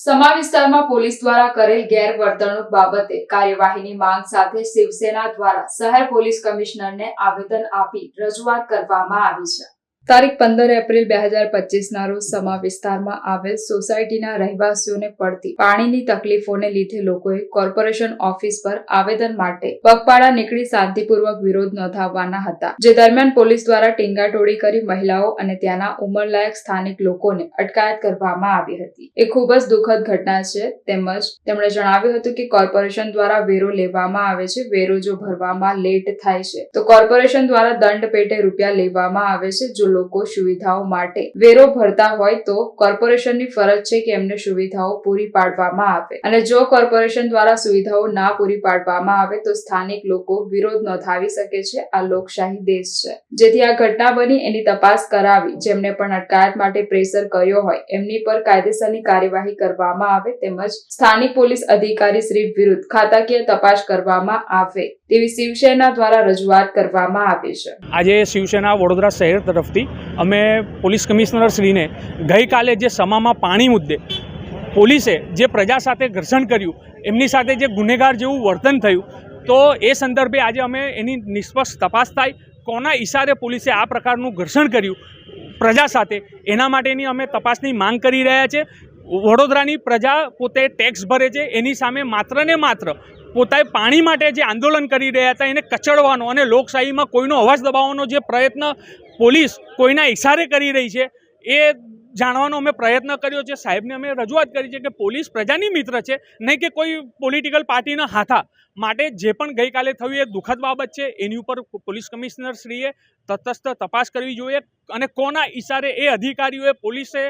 સમા વિસ્તારમાં પોલીસ દ્વારા કરેલ ગેરવર્તણૂક બાબતે કાર્યવાહીની માંગ સાથે શિવસેના દ્વારા શહેર પોલીસ કમિશનરને આવેદન આપી રજૂઆત કરવામાં આવી છે। તારીખ 15 એપ્રિલ 2025 રોજ સમા વિસ્તારમાં આવેલ સોસાયટીના રહેવાસીઓને પડતી પાણીની તકલીફોને લીધે લોકોએ કોર્પોરેશન ઓફિસ પર આવેદન માટે પગપાળા નીકળી શાંતિપૂર્વક વિરોધ નોંધાવવાના હતા, જે દરમિયાન પોલીસ દ્વારા ટીંગાટોળી કરી મહિલાઓ અને ત્યાંના ઉંમરલાયક સ્થાનિક લોકોને અટકાયત કરવામાં આવી હતી। એ ખૂબ જ દુઃખદ ઘટના છે। તેમજ તેમણે જણાવ્યું હતું કે કોર્પોરેશન દ્વારા વેરો લેવામાં આવે છે, વેરો જો ભરવામાં લેટ થાય છે તો કોર્પોરેશન દ્વારા દંડ પેટે રૂપિયા લેવામાં આવે છે। જો લોકો સુવિધાઓ માટે વેરો ભરતા હોય તો કોર્પોરેશનની ફરજ છે કે એમને સુવિધાઓ પૂરી પાડવામાં આવે, અને જો કોર્પોરેશન દ્વારા સુવિધાઓ ના પૂરી પાડવામાં આવે તો સ્થાનિક લોકો વિરોધ નોંધાવી શકે છે। આ લોકશાહી દેશ છે, જેથી આ ઘટના બની એની તપાસ કરાવી જેમને પણ અટકાયત માટે પ્રેશર કર્યો હોય એમની પર કાયદેસરની કાર્યવાહી કરવામાં આવે, તેમજ સ્થાનિક પોલીસ અધિકારી શ્રી વિરુદ્ધ ખાતાકીય તપાસ કરવામાં આવે તેવી શિવસેના દ્વારા રજૂઆત કરવામાં આવી છે। આજે શિવસેના વડોદરા શહેર તરફથી અમે પોલીસ કમિશનર શ્રીને ગઈકાલે જે સમામાં પાણી મુદ્દે પોલીસે જે પ્રજા સાથે ઘર્ષણ કર્યું, એમની સાથે જે ગુનેગાર જેવું વર્તન થયું, તો એ સંદર્ભે આજે અમે એની નિષ્પક્ષ તપાસ થાય, કોના ઇશારે પોલીસે આ પ્રકારનું ઘર્ષણ કર્યું પ્રજા સાથે, એના માટેની અમે તપાસની માંગ કરી રહ્યા છે। વડોદરાની પ્રજા પોતે ટેક્સ ભરે છે, એની સામે માત્ર ને માત્ર પોતાએ પાણી માટે જે આંદોલન કરી રહ્યા હતા એને કચડવાનો અને લોકશાહીમાં કોઈનો અવાજ દબાવવાનો જે પ્રયત્ન પોલીસ કોઈના ઇશારે કરી રહી છે એ જાણવાનો અમે પ્રયત્ન કર્યો છે। સાહેબને અમે રજૂઆત કરી છે કે પોલીસ પ્રજાની મિત્ર છે, નહીં કે કોઈ પોલિટિકલ પાર્ટીના હાથા માટે જે પણ ગઈકાલે થયું એ દુઃખદ બાબત છે। એની ઉપર પોલીસ કમિશનર શ્રીએ તટસ્થ તપાસ કરવી જોઈએ અને કોના ઇશારે એ અધિકારીઓએ પોલીસે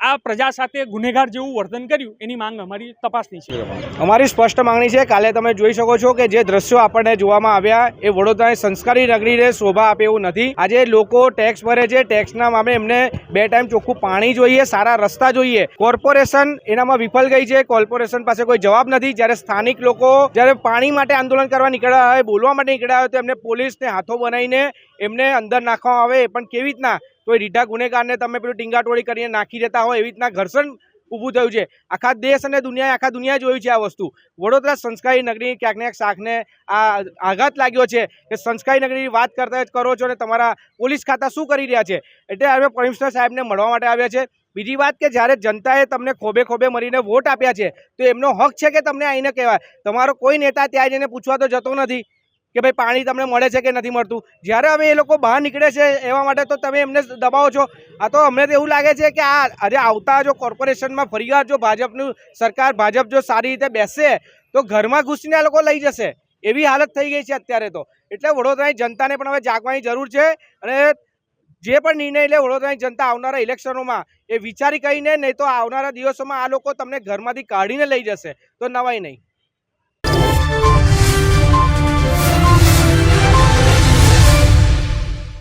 આ પ્રજા સાથે ગુનેગાર જેવું વર્તન કર્યું એની માંગ અમારી તપાસની છે। અમારી સ્પષ્ટ માંગણી છે, કાલે તમે જોઈ શકો છો કે જે દ્રશ્યો આપણને જોવામાં આવ્યા એ વડોદરાની સંસ્કારી નગરીને શોભા આપે એવું નથી। આજે લોકો ટેક્સ ભરે છે, ટેક્સના મામલે એમને 2 ટાઈમ ચોખ્ખું પાણી જોઈએ, સારા રસ્તા જોઈએ, કોર્પોરેશન એનામાં વિફલ ગઈ છે, કોર્પોરેશન પાસે કોઈ જવાબ નથી। જ્યારે સ્થાનિક લોકો જ્યારે પાણી માટે આંદોલન કરવા નીકળ્યા હોય, બોલવા માટે નીકળ્યા હોય તો એમને પોલીસને હાથો બનાવીને એમને અંદર નાખવામાં આવે, એ પણ કેવી રીતના કોઈ રીઢા ગુનેગારને તમે પેલું ટીંગાટોળી કરીને નાખી દેતા હોય, એવી રીતના ઘર્ષણ ઊભું થયું છે। આખા દેશ અને આખા દુનિયા જોયું છે આ વસ્તુ। વડોદરા સંસ્કારી નગરી ક્યાંક ને શાખને આ આઘાત લાગ્યો છે કે સંસ્કારી નગરીની વાત કરતા જ કરો છો અને તમારા પોલીસ ખાતા શું કરી રહ્યા છે। એટલે અમે કમિશનર સાહેબને મળવા માટે આવ્યા છે। બીજી વાત કે જ્યારે જનતાએ તમને ખોબે ખોબે મરીને વોટ આપ્યા છે તો એમનો હક છે કે તમને આવીને કહેવાય। તમારો કોઈ નેતા ત્યાં જઈને પૂછવા તો જતો નથી કે ભાઈ પાણી તમને મળે છે કે નથી મળતું। જ્યારે હવે એ લોકો બહાર નીકળે છે એવા માટે તો તમે એમને દબાવો છો। આ તો અમને તો એવું લાગે છે કે આ આજે આવતા જો કોર્પોરેશનમાં ફરીવાર જો ભાજપનું સરકાર ભાજપ જો સારી રીતે બેસશે તો ઘરમાં ઘૂસીને આ લોકો લઈ જશે, એવી હાલત થઈ ગઈ છે અત્યારે તો। એટલે વડોદરાની જનતાને પણ હવે જાગવાની જરૂર છે અને જે પણ નિર્ણય લે વડોદરાની જનતા આવનારા ઇલેક્શનોમાં એ વિચારી કરીને, નહીં તો આવનારા દિવસોમાં આ લોકો તમને ઘરમાંથી કાઢીને લઈ જશે તો નવાઈ નહીં।